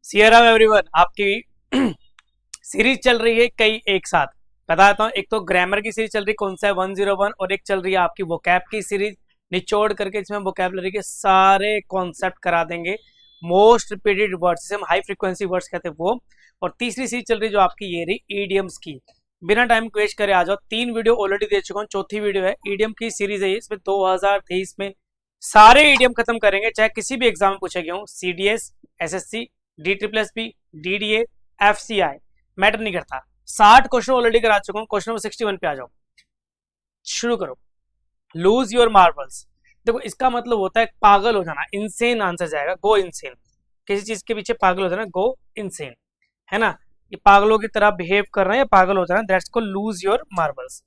Sierra everyone, आपकी series चल रही है कई एक साथ। बताता हूँ, एक तो ग्रामर की सीरीज चल रही है कौन सा है 101, और एक चल रही है आपकी वोकैब की सीरीज निचोड़ करके, इसमें वोकैबलरी के सारे कॉन्सेप्ट करा देंगे। मोस्ट रिपीटेड वर्ड्स, जिसे हम हाई फ्रीक्वेंसी वर्ड्स कहते हैं वो। और तीसरी सीरीज चल रही है जो आपकी ये रही ईडियम्स की। बिना टाइम वेस्ट करे आ जाओ, 3 वीडियो ऑलरेडी दे चुका हूँ, चौथी वीडियो है। ईडियम की सीरीज है, इसमें 2023 में सारे ईडियम खत्म करेंगे, चाहे किसी भी एग्जाम में पूछे गए हो। CDS, SSC, DSSS, DDA, FCI, matter नहीं करता। 60 क्वेश्चन ऑलरेडी करा चुका हूँ। क्वेश्चन नंबर 61 पे आ जाओ, शुरू करो। Lose your marbles. देखो, इसका मतलब होता है पागल हो जाना, इनसेन आंसर जाएगा, गो इनसेन। किसी चीज के पीछे पागल हो जाना, गो इनसेन, है ना। ये पागलों की तरह बिहेव कर रहे हैं, पागल हो जाना, that's called lose your marbles.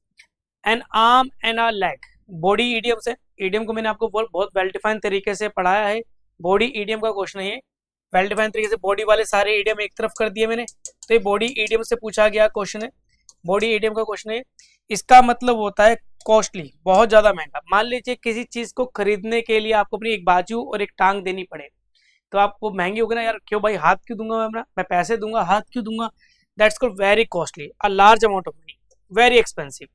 N arm and a leg, body idiom से। ईडियम को मैंने आपको बहुत वेल डिफाइंड तरीके से पढ़ाया है। बॉडी ईडियम का क्वेश्चन है ये, वेल डिफाइंड तरीके से। बॉडी वाले सारे ईडियम एक तरफ कर दिए मैंने, तो ये बॉडी ईडियम से पूछा गया क्वेश्चन है। बॉडी ईडियम का क्वेश्चन है। इसका मतलब होता है कॉस्टली, बहुत ज्यादा महंगा। मान लीजिए किसी चीज को खरीदने के लिए आपको अपनी एक बाजू और एक टांग देनी पड़े, तो आपको महंगी होगी ना यार, क्यों भाई, हाथ क्यों दूंगा मैं पैसे दूंगा, हाथ क्यों दूंगा। That's called very costly, a large amount of money, very expensive.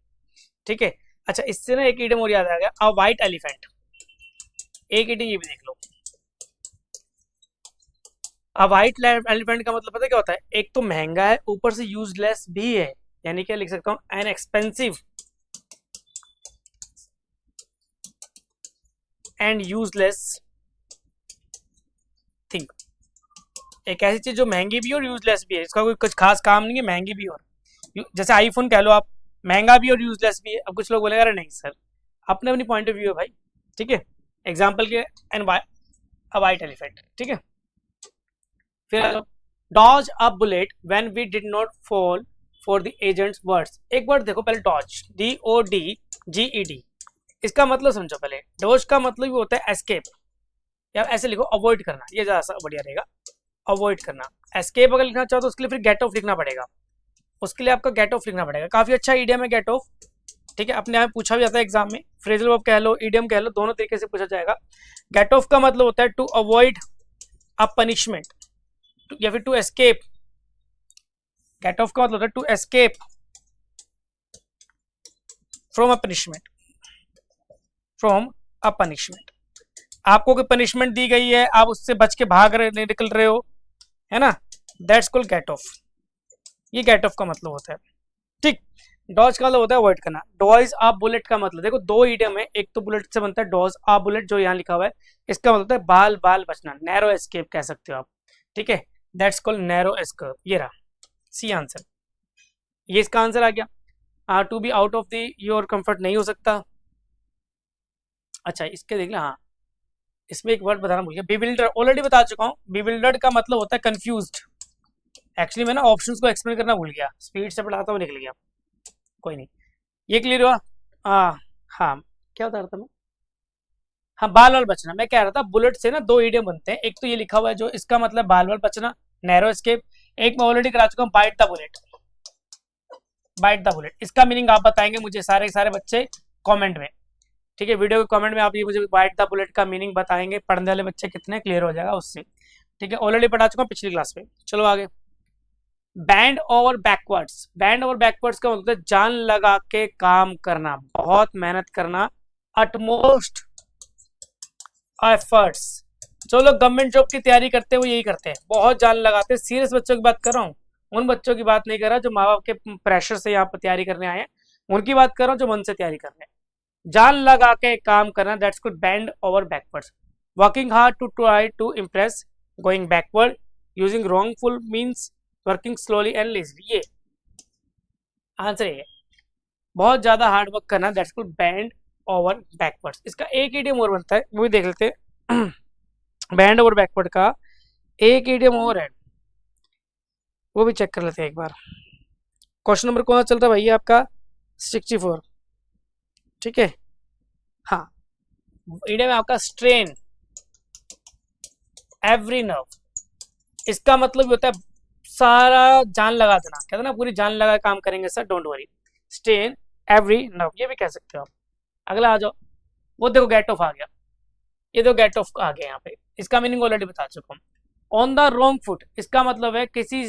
ठीक है। अच्छा, इससे ना एक ईडियम और याद आ गया, अ वाइट एलिफेंट। एक ईडियम ये भी देख लो। अब व्हाइट एलिफेंट का मतलब पता है क्या होता है? एक तो महंगा है, ऊपर से यूजलेस भी है। यानी क्या लिख सकता हूं, an expensive and useless thing. एक ऐसी चीज जो महंगी भी और यूजलेस भी है, इसका कोई कुछ खास काम नहीं है, महंगी भी और जैसे आईफोन कह लो आप, महंगा भी और यूजलेस भी है। अब कुछ लोग बोलेगा अरे नहीं सर, अपने अपनी पॉइंट ऑफ व्यू है भाई। ठीक है। एग्जाम्पल के एन वाइट एलिफेंट। ठीक है। फिर dodge a bullet when we did not fall for the agent's words. एक वर्ड देखो पहले, डॉज, DODGED। इसका मतलब समझो पहले। डॉज का मतलब भी होता है एस्केप, या ऐसे लिखो अवॉइड करना, ये ज्यादा बढ़िया रहेगा, अवॉइड करना। एस्केप अगर लिखना चाहो तो उसके लिए फिर गेट ऑफ लिखना पड़ेगा, उसके लिए आपको गेट ऑफ लिखना पड़ेगा। काफी अच्छा ईडियम है गेट ऑफ। ठीक है, अपने आप पूछा भी जाता है एग्जाम में, फ्रेजल वर्ब कह लो, ईडियम कह लो, दोनों तरीके से पूछा जाएगा। गेट ऑफ का मतलब होता है टू अवॉइड अ पनिशमेंट, या फिर टू एस्केप। गेट ऑफ का मतलब होता है to escape from a punishment, from a punishment. आपको कोई पनिशमेंट दी गई है, आप उससे बच के भाग रहे, निकल रहे हो, है ना, दैट्स कॉल्ड गेट ऑफ। ये गेट ऑफ का मतलब होता है। ठीक। डॉज का मतलब होता है अवॉइड करना। डॉज आ बुलेट का मतलब, देखो दो ईडियम है, एक तो बुलेट से बनता है डॉज आ बुलेट, जो यहाँ लिखा हुआ है, इसका मतलब है बाल बाल बचना, नैरो एस्केप कह सकते हो आप। ठीक है, दैट्स कॉल्ड नैरो एस्केप। ये रहा सी आंसर, ये इसका आंसर आ गया। To be out of the your comfort नहीं हो सकता। अच्छा, इसके देख लें। हाँ, इसमें एक वर्ड बताना भूल गया, बिविल्डर, ऑलरेडी बता चुका हूँ। बिविल्डर्ड का मतलब होता है कंफ्यूज्ड। एक्चुअली मैं ना ऑप्शंस को एक्सप्लेन करना भूल गया, स्पीड से पढ़ाता हुआ निकल गया, कोई नहीं। ये क्लियर हुआ? हाँ। हाँ, क्या बता रहा था मैं? हाँ, बाल बाल बचना। मैं कह रहा था बुलेट से ना दो ईडियम बनते हैं, एक तो ये लिखा हुआ है जो इसका मतलब बाल बाल बचना, नैरो एस्केप। एक मैं ऑलरेडी करा चुका हूँ, bite the bullet. Bite the bullet, इसका मीनिंग आप बताएंगे मुझे सारे सारे बच्चे कमेंट में। ठीक है, वीडियो के कमेंट में आप ये मुझे बाइट द बुलेट का मीनिंग बताएंगे, पढ़ने वाले बच्चे कितने क्लियर हो जाएगा उससे। ठीक है, ऑलरेडी पढ़ा चुका हूँ पिछली क्लास में। चलो आगे। Band over backwards. Band over backwards का मतलब जान लगा के काम करना, बहुत मेहनत करना, अटमोस्ट एफर्ट्स। जो लोग गवर्नमेंट जॉब की तैयारी करते हैं वो यही करते हैं, बहुत जान लगाते हैं। सीरियस बच्चों की बात कर रहा हूँ, उन बच्चों की बात नहीं कर रहा जो माँ बाप के प्रेशर से यहाँ पर तैयारी करने आए हैं, उनकी बात कर रहा हूँ जो मन से तैयारी कर रहे हैं। जान लगा के काम करना, that's called bend over backwards. Working hard to try to impress, going backward, using wrongful means, working slowly and lazily. ये आंसर है। बहुत ज्यादा हार्ड वर्क करना, that's called bend over backwards. इसका एक ईडियम और बनता है, वो भी देख लेते हैं। बैंड ओवर बैकवर्ड का एक ईडियम और है, वो भी चेक कर लेते हैं एक बार। क्वेश्चन नंबर कौन सा चल रहा है भैया आपका? 64। ठीक है। हाँ, ईडियम है आपका स्ट्रेन एवरी नर्व। इसका मतलब होता है सारा जान लगा देना, कहते हैं ना पूरी जान लगा काम करेंगे sir, don't worry. Strain every nerve, ये भी कह सकते हो आप। अगला आ जाओ, वो देखो गेट ऑफ आ गया, ये तो गेट ऑफ आ गया यहाँ पे, इसका मीनिंग ऑलरेडी बता चुका हूँ। ऑन द रॉन्ग फुट इसका मतलब है किसी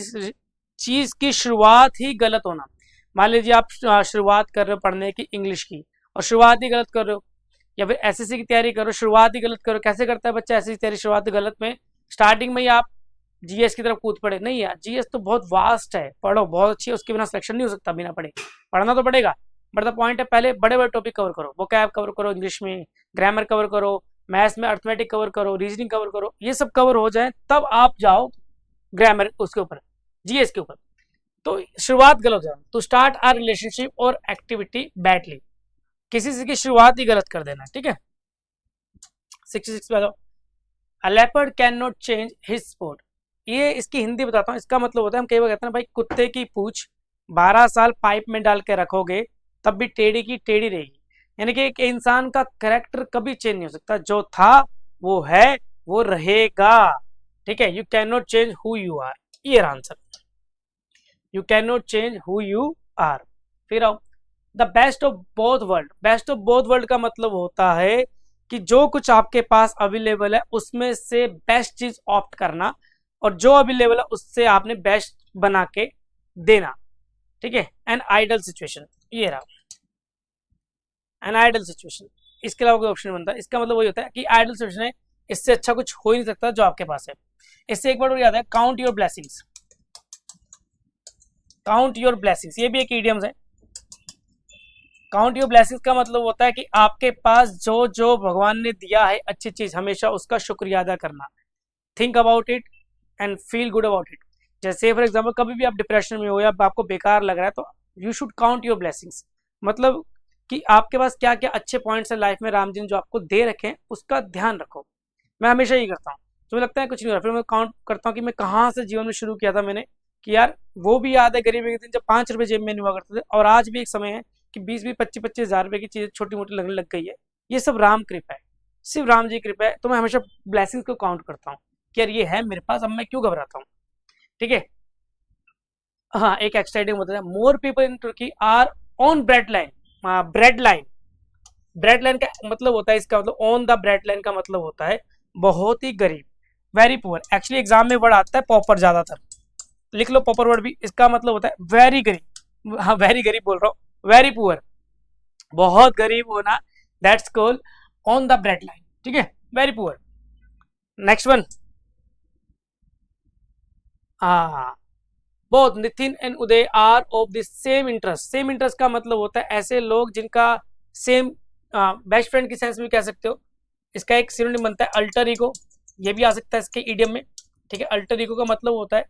चीज की शुरुआत ही गलत होना। मान लीजिए आप शुरुआत कर रहे हो पढ़ने की इंग्लिश की और शुरुआत ही गलत कर रहे हो, या फिर एसएससी की तैयारी करो शुरुआत ही गलत करो। कैसे करता है बच्चा एसएससी की तैयारी शुरुआत गलत में? स्टार्टिंग में ही आप जीएस की तरफ कूद पड़े। नहीं यार, जीएस तो बहुत वास्ट है, पढ़ो बहुत अच्छी है, उसके बिना सिलेक्शन नहीं हो सकता बिना पढ़े। पढ़ना तो पड़ेगा, बट द पॉइंट है पहले बड़े बड़े टॉपिक कवर करो, वोकैब कवर करो इंग्लिश में, ग्रामर कवर करो, मैथ्स में अर्थमेटिक कवर करो, रीजनिंग कवर करो, ये सब कवर हो जाए तब आप जाओ ग्रामर उसके ऊपर, जीएस के ऊपर। तो शुरुआत गलत हो, टू स्टार्ट आर रिलेशनशिप और एक्टिविटी बैडली, किसी से की शुरुआत ही गलत कर देना। ठीक है, 66 पे आ जाओ। अ leopard can not change his spot, ये इसकी हिंदी बताता हूँ। इसका मतलब होता है, हम कई बार कहते हैं भाई कुत्ते की पूंछ 12 साल पाइप में डाल के रखोगे तब भी टेढ़ी की टेढ़ी रहेगी। यानी कि एक इंसान का कैरेक्टर कभी चेंज नहीं हो सकता, जो था वो है वो रहेगा। ठीक है, you can not change who you are, ये answer, you can not change who you are. फिर आओ, the best of both world, best of both world का मतलब होता है कि जो कुछ आपके पास अवेलेबल है उसमें से बेस्ट चीज ऑप्ट करना, और जो अवेलेबल है उससे आपने बेस्ट बना के देना। ठीक है, एन आइडल सिचुएशन, ये रहा एन आइडल सिचुएशन, इसके अलावा कोई ऑप्शन बनता है। इसका मतलब वही होता है कि आइडल सिचुएशन है, इससे अच्छा कुछ हो ही नहीं सकता जो आपके पास है। इससे एक बार और याद है, count your blessings, count your blessings, ये भी एक इडियम्स है। काउंट योर ब्लेसिंग्स का मतलब होता है कि आपके पास जो जो भगवान ने दिया है अच्छी चीज, हमेशा उसका शुक्रिया अदा करना। Think about it and feel good about it. जैसे फॉर एग्जाम्पल कभी भी आप डिप्रेशन में हो या आपको बेकार लग रहा है तो you should count your blessings, मतलब कि आपके पास क्या क्या अच्छे पॉइंट्स है लाइफ में, राम जी ने जो आपको दे रखे हैं उसका ध्यान रखो। मैं हमेशा यही करता हूँ, तो मुझे लगता है कुछ नहीं हो रहा, फिर मैं काउंट करता हूँ कि मैं कहाँ से जीवन में शुरू किया था मैंने, कि यार वो भी याद है गरीबी के दिन जब 5 रुपए जेब में नहीं हुआ करते थे, और आज भी एक समय है कि 20-20, 25-25 हजार रुपए की चीजें छोटी मोटी लगने लग गई है। ये सब राम कृपा है, सिर्फ राम जी कृपा है। तो मैं हमेशा ब्लेसिंग्स को काउंट करता हूँ कि यार ये है मेरे पास, अब मैं क्यों घबराता हूँ। ठीक है, हाँ एक एक्स्ट्रा आइडिया होता है, more people in Turkey are on bread line. Bread line, bread line का मतलब होता है, इसका मतलब ऑन द ब्रेड लाइन का मतलब होता है बहुत ही गरीब, वेरी पुअर। एक्चुअली एग्जाम में वर्ड आता है पॉपर, ज्यादातर लिख लो पॉपर वर्ड भी, इसका मतलब होता है वेरी गरीब। हाँ वेरी गरीब बोल रहा हूँ, वेरी पुअर, बहुत गरीब होना, that's called on the bread line. ठीक है, वेरी पुअर। नेक्स्ट वन, हाँ both Nitin and Uday are of the same interest. Same interest का मतलब होता है ऐसे लोग जिनका सेम, बेस्ट फ्रेंड की सेंस में कह सकते हो। इसका एक सिनोनिम बनता है अल्टर ईगो, ये भी आ सकता है इसके इडियम में। ठीक है, अल्टर ईगो का मतलब होता है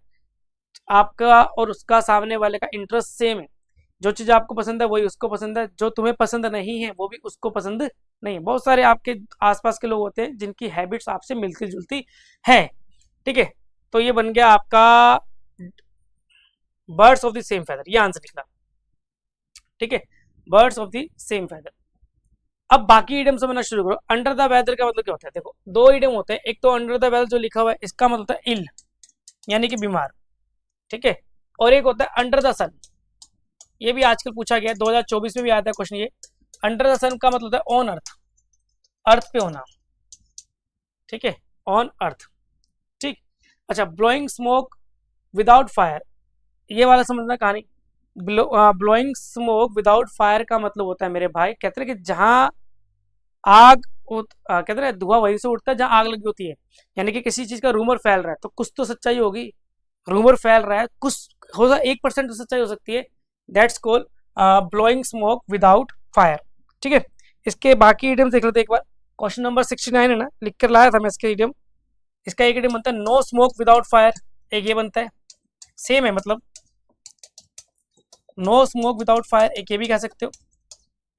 आपका और उसका सामने वाले का इंटरेस्ट सेम है, जो चीज आपको पसंद है वही उसको पसंद है, जो तुम्हें पसंद नहीं है वो भी उसको पसंद नहीं है। बहुत सारे आपके आसपास के लोग होते हैं जिनकी हैबिट्स आपसे मिलती जुलती है। ठीक है, तो ये बन गया आपका birds of the same feather, ये आंसर निकला। ठीक है, birds of the same feather. अब बाकी इडियम समझना शुरू करो। अंडर द वेदर का मतलब क्या होता है? देखो दो इडियम होते हैं, एक तो अंडर द वेदर जो लिखा हुआ है इसका मतलब होता है इल, यानी कि बीमार। ठीक है, और एक होता है अंडर द सन, ये भी आजकल पूछा गया है, 2024 में भी आता है क्वेश्चन ये। अंडर द सन का मतलब होता है ऑन अर्थ, अर्थ पे होना। ठीक है, ऑन अर्थ। ठीक, अच्छा ब्लोइंग स्मोक विदाउट फायर, ये वाला समझना कहानी। ब्लोइंग स्मोक विदाउट फायर का मतलब होता है मेरे भाई, कहते हैं कि जहां आग कहते हैं धुआं वहीं से उठता है जहां आग लगी होती है। यानी कि किसी चीज का रूमर फैल रहा है तो कुछ तो सच्चाई होगी, रूमर फैल रहा है कुछ हो, 1% तो सच्चाई हो सकती है, that's called blowing smoke without fire. ठीक है, इसके बाकी इडियम देख लेते एक बार। क्वेश्चन नंबर 69 है ना, लिख कर लाया था मैं इसके इडियम। इसका एक इडियम बनता है नो स्मोक विदाउट फायर, एक ये बनता है, सेम है मतलब नो स्मोक विदाउट फायर, एक ये भी कह सकते हो।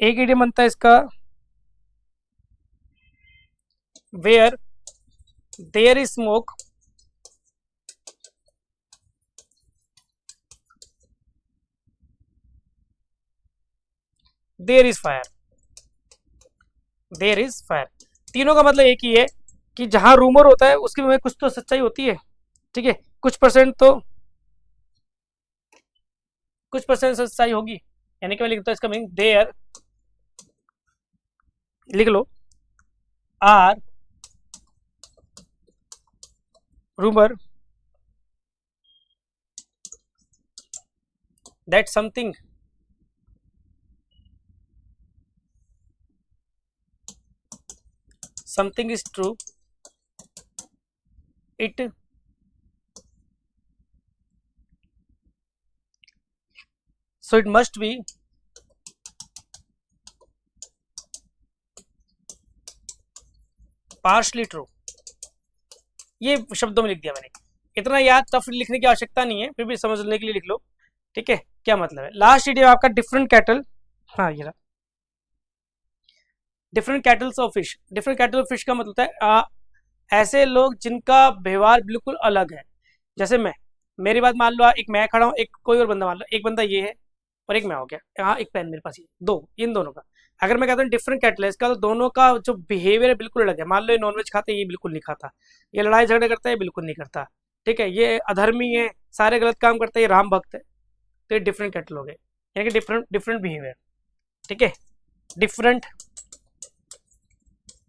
एक इडियम बनता है इसका where there is smoke there is fire, there is fire. तीनों का मतलब एक ही है कि जहां रूमर होता है उसके में कुछ तो सच्चाई होती है। ठीक है, कुछ परसेंट सच्चाई होगी। यानी कि मैं लिखता हूं इसका मीनिंग देयर, लिख लो, are rumour that something is true, it so it must be partially true। ये शब्दों में लिख दिया मैंने, इतना याद टफ लिखने की आवश्यकता नहीं है, फिर भी समझने के लिए लिख लो, ठीक है। क्या मतलब है, लास्ट वीडियो आपका डिफरेंट कैटल, हाँ ये different kettles of fish. Different cattle of fish का मतलब है ऐसे लोग जिनका व्यवहार बिल्कुल अलग है। जैसे मैं, मेरी बात मान लो, एक मैं खड़ा हूँ, एक कोई और बंदा मान लो, एक बंदा ये है और एक मैं हो गया, यहाँ एक पेन मेरे पास, ये दो, इन दोनों का अगर मैं कहता हूँ डिफरेंट कैटल है इसका, तो दोनों का जो बिहेवियर है बिल्कुल अलग है। मान लो ये नॉनवेज खाते हैं, ये बिल्कुल नहीं खाता, ये लड़ाई झगड़े करता है, ये बिल्कुल नहीं करता, ठीक है, ये अधर्मी है, सारे गलत काम करते हैं, ये राम भक्त है, तो ये डिफरेंट कैटल हो गए, यानी कि डिफरेंट बिहेवियर, ठीक है, different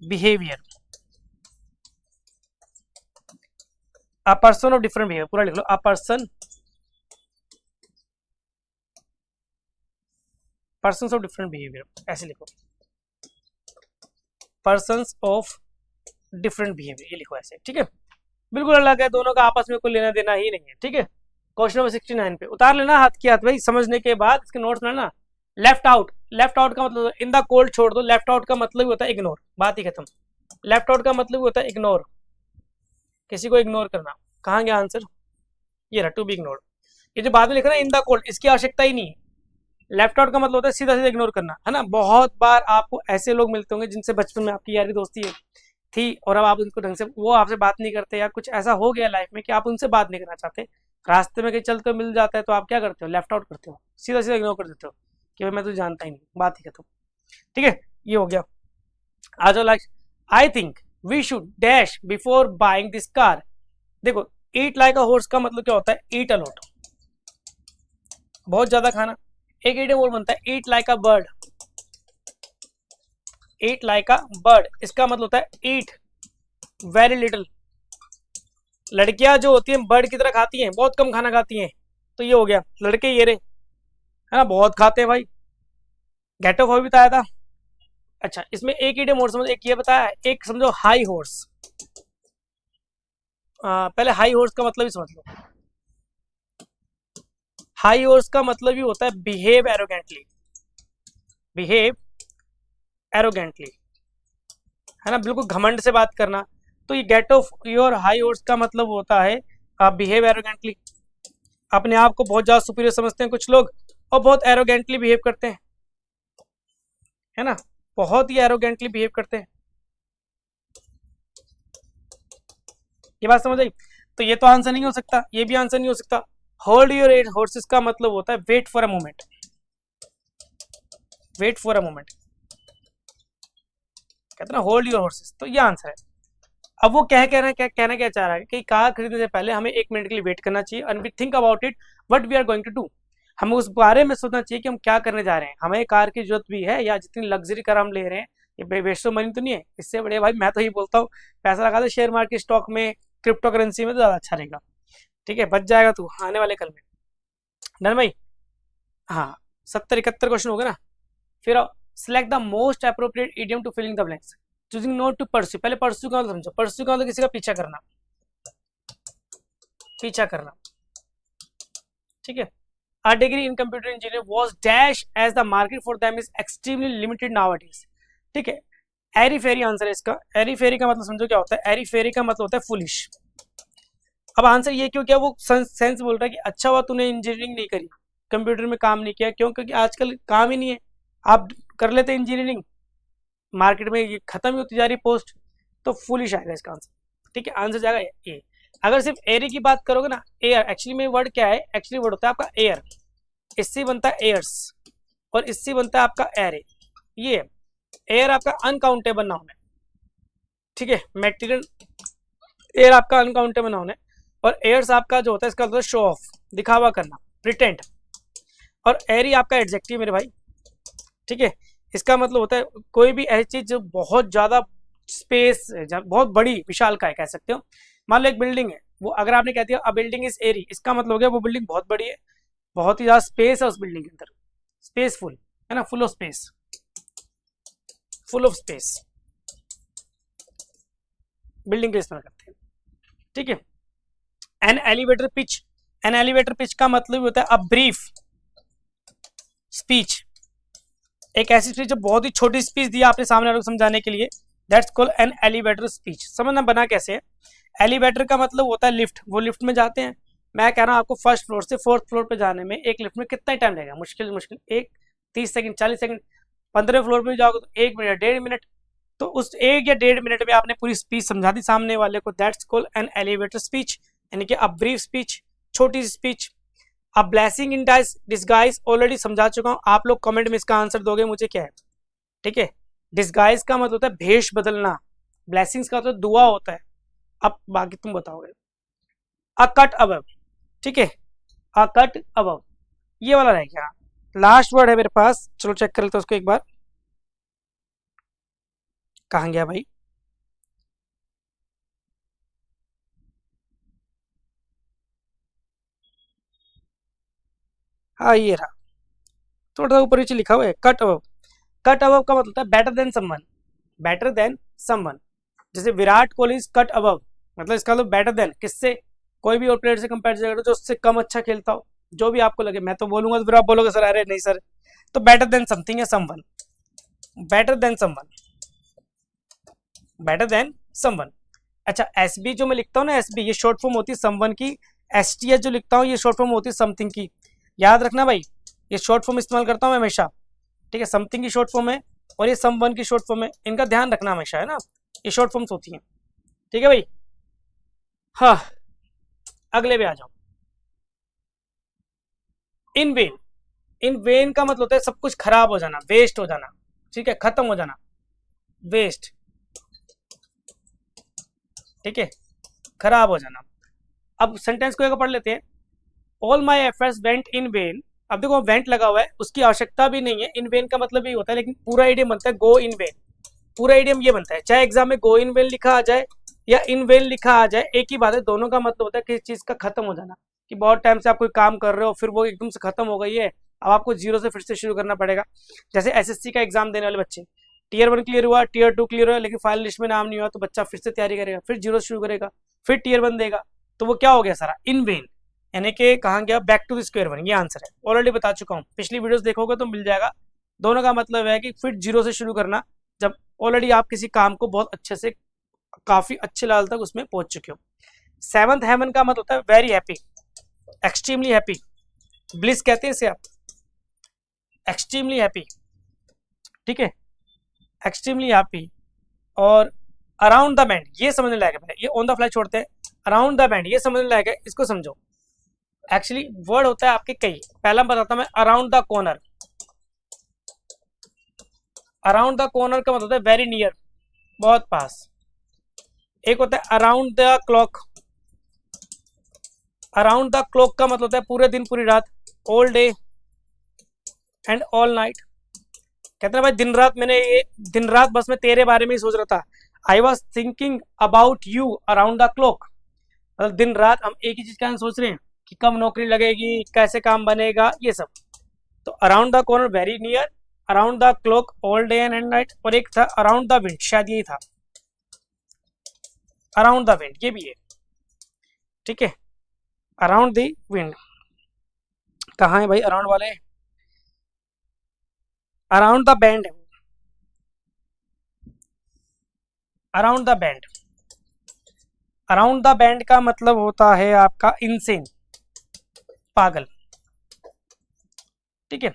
behaviour, a person of different behaviour, पूरा लिख लो, अ पर्सन्स ऑफ डिफरेंट बिहेवियर, ऐसे लिखो, पर्सन्स ऑफ डिफरेंट बिहेवियर, ये लिखो ऐसे, ठीक है। बिल्कुल अलग है, दोनों का आपस में कोई लेना देना ही नहीं है, ठीक है। क्वेश्चन नंबर 69 पे उतार लेना हाथ की हाथ भाई, समझने के बाद इसके नोट्स लेना। लेफ्ट आउट, लेफ्ट आउट का मतलब इन द कोल्ड छोड़ दो, लेफ्ट आउट का मतलब ही होता है इग्नोर, बात ही खत्म। लेफ्ट आउट का मतलब होता है इग्नोर, किसी को इग्नोर करना। कहाँ गया आंसर, ये रहा टू बी इग्नोर्ड। ये जो बाद में लिख रहा है इन द कोल्ड, इसकी आवश्यकता ही नहीं है। लेफ्ट आउट का मतलब होता है सीधा सीधा इग्नोर करना, है ना। बहुत बार आपको ऐसे लोग मिलते होंगे जिनसे बचपन में आपकी यारी दोस्ती थी और अब आप उनको ढंग से, वो आपसे बात नहीं करते, या कुछ ऐसा हो गया लाइफ में कि आप उनसे बात नहीं करना चाहते, रास्ते में कहीं चलते मिल जाता है, तो आप क्या करते हो, लेफ्ट आउट करते हो, सीधा सीधा इग्नोर कर देते हो कि भाई मैं तुझे जानता ही नहीं, बात ही खत्म, ठीक है। ये हो गया। आ जाओ like, I think we should dash before buying this car. देखो, ईट लाइक अ हॉर्स का मतलब क्या होता है, ईट अलॉट, बहुत ज्यादा खाना। एक इडियम और बनता है eat like a bird, eat like a bird, इसका मतलब होता है ईट वेरी लिटिल। लड़कियां जो होती हैं बर्ड की तरह खाती हैं, बहुत कम खाना खाती हैं, तो ये हो गया। लड़के ये रे, है ना, बहुत खाते हैं भाई, गेट ऑफ भी बताया था। अच्छा, इसमें एक इडियम और समझो, एक ये बताया, एक समझो हाई हॉर्स। पहले हाई हॉर्स का मतलब ही समझ लो। हाई हॉर्स का मतलब ही होता है बिहेव एरोगेंटली, बिहेव एरोगेंटली, है ना, बिल्कुल घमंड से बात करना। तो ये get off your high horse का मतलब होता है बिहेव एरोगेंटली। अपने आप को बहुत ज्यादा सुपीरियर समझते हैं कुछ लोग, और बहुत एरोगेंटली बिहेव करते हैं, है ना, बहुत ही एरोगेंटली बिहेव करते हैं। ये बात समझ आई। तो ये तो आंसर नहीं हो सकता, ये भी आंसर नहीं हो सकता। होल्ड योर एट हॉर्सेस का मतलब होता है wait for a moment, wait for a moment, कहते ना होल्ड योर हॉर्सेस, तो ये आंसर है। अब वो क्या कहना क्या चाह रहा है कि कार खरीदने से पहले हमें 1 मिनट के लिए वेट करना चाहिए, and we think about it what we are going to do. हमें उस बारे में सोचना चाहिए कि हम क्या करने जा रहे हैं, हमें कार की जरूरत भी है, या जितनी लग्जरी कार हम ले रहे हैं ये वेस्ट ऑफ मनी तो नहीं है। इससे बड़े भाई मैं तो ये बोलता हूँ, पैसा लगा दे शेयर मार्केट, स्टॉक में, क्रिप्टो करेंसी में, तो ज्यादा अच्छा रहेगा, ठीक है, बच जाएगा तू आने वाले कल में। डन भाई, हाँ, 70-71 क्वेश्चन हो गए ना। फिर select the most appropriate idiom to filling the blanks. Choosing not to pursue, पहले परस्यू का मतलब समझो। परस्यू का मतलब किसी का पीछा करना, पीछा करना, ठीक है। A degree in computer engineer was dash as the market for them is extremely limited nowadays, ठीक है। एरी फेरी आंसर है इसका। एरी फेरी का मतलब समझो क्या होता है, एरी फेरी का मतलब होता है फुलिश। अब आंसर ये क्यों किया, वो सेंस बोल रहा है कि अच्छा हुआ तूने इंजीनियरिंग नहीं करी, कंप्यूटर में काम नहीं किया, क्यों, क्योंकि आजकल काम ही नहीं है। आप कर लेते इंजीनियरिंग, मार्केट में ये खत्म ही होती जा रही पोस्ट, तो फुलिश आएगा इसका आंसर, ठीक है। आंसर जाएगा ए। अगर सिर्फ एयर की बात करोगे ना, एयर एक्चुअली में वर्ड क्या है, एक्चुअली वर्ड होता है आपका एयर, इससे बनता है एयर्स, और इससे बनता है आपका एरे। ये एयर आपका अनकाउंटेबल नाउन है, ठीक है, मेटीरियल एयर आपका अनकाउंटेबल नाउन है, और एयर्स आपका जो होता है इसका मतलब शो ऑफ, दिखावा करना, प्रिटेंड, और एरी आपका एडजेक्टिव मेरे भाई, ठीक है। इसका मतलब होता है कोई भी ऐसी चीज जो बहुत ज्यादा स्पेस, बहुत बड़ी विशालकाय कह सकते हो। मान लो एक बिल्डिंग है, वो अगर आपने कह दिया अ बिल्डिंग इज एरी, इसका मतलब हो गया वो बिल्डिंग बहुत बड़ी है, बहुत ही ज़्यादा स्पेस है उस बिल्डिंग के अंदर, स्पेसफुल है ना, full of space, full of space building के इस्तेमाल करते हैं। ठीक है। An elevator pitch, an elevator pitch का मतलब होता है अ ब्रीफ स्पीच, एक ऐसी स्पीच जो बहुत ही छोटी स्पीच दी आपने सामने वालों को समझाने के लिए, that's called an elevator speech. समझना बना कैसे है। एलिवेटर का मतलब होता है लिफ्ट, वो लिफ्ट में जाते हैं। मैं कह रहा हूँ आपको फर्स्ट फ्लोर से फोर्थ फ्लोर पे जाने में एक लिफ्ट में कितना टाइम लगेगा, मुश्किल मुश्किल एक 30 सेकंड 40 सेकंड। 15 फ्लोर पे जाओगे तो 1 मिनट 1.5 मिनट, तो उस 1 या 1.5 मिनट में आपने पूरी स्पीच समझा दी सामने वाले को, that's called an elevator speech, यानी कि अ ब्रीफ स्पीच, छोटी सी स्पीच। अब ब्लेसिंग इन डिस्गाइज ऑलरेडी समझा चुका हूं, आप लोग कमेंट में इसका आंसर दोगे मुझे क्या है। ठीक है। डिस्गाइज का मतलब होता है भेष बदलना, ब्लेसिंग्स का मतलब दुआ होता है। अब बाकी तुम बताओगे। अ कट अबव, ठीक है, अ कट अबव, ये वाला रह गया, लास्ट वर्ड है मेरे पास, चलो चेक कर लेते हैं उसको एक बार। कहाँ गया भाई, हाँ ये रहा, थोड़ा सा ऊपर नीचे लिखा हुआ है कट अबव। कट अबव का मतलब होता है better than someone, better than someone. जैसे Virat Kohli is cut above, मतलब इसका मतलब बेटर देन किससे, कोई भी और प्लेयर से कंपेयर करो जो उससे कम अच्छा खेलता हो, जो भी आपको लगे। मैं तो बोलूंगा तो फिर आप बोलोगे सर अरे नहीं सर, तो बेटर देन समथिंग है someone, better than someone, better than someone. अच्छा एस बी जो मैं लिखता हूँ ना, एस बी ये शॉर्ट फॉर्म होती है समवन की, एस टी एच जो लिखता हूँ ये शॉर्ट फॉर्म होती है समथिंग की। याद रखना भाई, ये शॉर्ट फॉर्म इस्तेमाल करता हूँ मैं हमेशा। ठीक है, समथिंग की शॉर्ट फॉर्म है और ये समवन की शॉर्ट फॉर्म है, इनका ध्यान रखना हमेशा, है ना, ये शॉर्ट फॉर्म्स होती हैं। ठीक है भाई। हाँ, अगले पे आ जाओ। इन वेन, इन वेन का मतलब होता है सब कुछ खराब हो जाना, वेस्ट हो जाना, ठीक है, खत्म हो जाना, वेस्ट, ठीक है, खराब हो जाना। अब सेंटेंस को एक पढ़ लेते हैं। All my efforts went in when, अब देखो वेंट लगा हुआ है, उसकी आवश्यकता भी नहीं है, इन वेन का मतलब ये होता है, लेकिन पूरा इडियम बनता है गो इन वेन, पूरा इडियम ये बनता है, चाहे एग्जाम में गो इन वेन लिखा आ जाए या इन वेन लिखा आ जाए, एक ही बात है, दोनों का मतलब होता है किसी चीज का खत्म हो जाना, कि बहुत टाइम से आप कोई काम कर रहे हो फिर वो एकदम से खत्म हो गई है, अब आपको जीरो से फिर से शुरू करना पड़ेगा। जैसे एसएससी का एग्जाम देने वाले बच्चे, टीयर 1 क्लियर हुआ, टीयर 2 क्लियर हुआ, लेकिन फाइनल लिस्ट में नाम नहीं हुआ, तो बच्चा फिर से तैयारी करेगा, फिर जीरो शुरू करेगा, फिर टीयर 1 देगा, तो वो क्या हो गया सारा इन वेन, यानी कि कहाँ गया, back to the square one. ये आंसर है, ऑलरेडी बता चुका हूँ, पिछली वीडियोस देखोगे तो मिल जाएगा। दोनों का मतलब है कि फिर जीरो से शुरू करना, जब ऑलरेडी आप किसी काम को बहुत अच्छे से काफी अच्छे लेवल तक उसमें पहुंच चुके हो। सेवंथ हेवन का मतलब होता है very happy, extremely happy, bliss कहते हैं इसे आप, एक्सट्रीमली हैप्पी, ठीक है, एक्सट्रीमली हैप्पी। और अराउंड द बैंड, ये समझने लायक है, ये ऑन द फ्लाई छोड़ते हैं, अराउंड द बैंड ये समझने लायक है, इसको समझो। एक्चुअली वर्ड होता है आपके कई, पहला बताता हूं मैं, around the corner, around the corner का मतलब होता है वेरी नियर, बहुत पास। एक होता है around the clock, around the clock का मतलब होता है पूरे दिन पूरी रात, all day and all night. कहते हैं भाई दिन रात, मैंने ये दिन रात बस मैं तेरे बारे में ही सोच रहा था, I was thinking about you around the clock, मतलब दिन रात हम एक ही चीज का सोच रहे हैं कि कब नौकरी लगेगी, कैसे काम बनेगा, ये सब। तो around the corner very near, around the clock all day and night, और एक था अराउंड द विंड, शायद यही था, अराउंड द विंड, ये भी है, ठीक है, अराउंड द विंड। कहाँ है भाई अराउंड वाले, अराउंड द बैंड है, around the band, around the band का मतलब होता है आपका इनसेन, पागल, ठीक है।